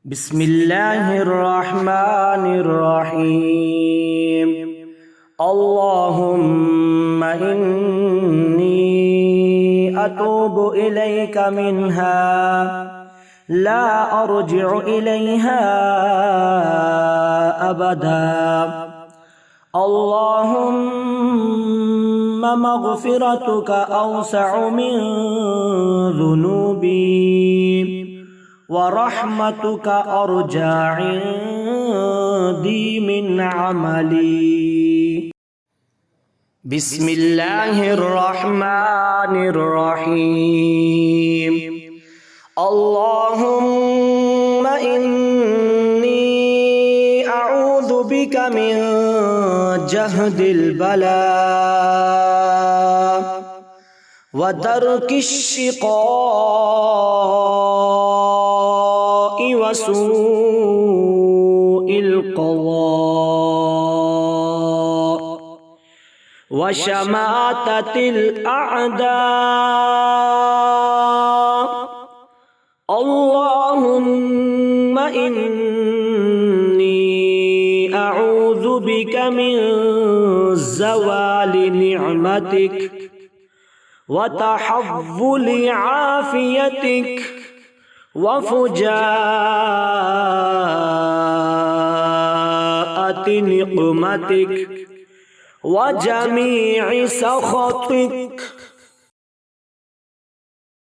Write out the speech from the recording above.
بسم الله الرحمن الرحيم. اللهم إني أتوب إليك منها لا أرجع إليها أبدا. اللهم مغفرتك أوسع من ذنوبي ورحمتك أرجى عندي من عملي. بسم الله الرحمن الرحيم. اللهم إني أعوذ بك من جهد البلاء ودرك الشقاء وسوء القضاء وشماتة الأعداء. اللهم إني أعوذ بك من زوال نعمتك وتحول عافيتك وفجاءة نقمتك وجميع سخطك.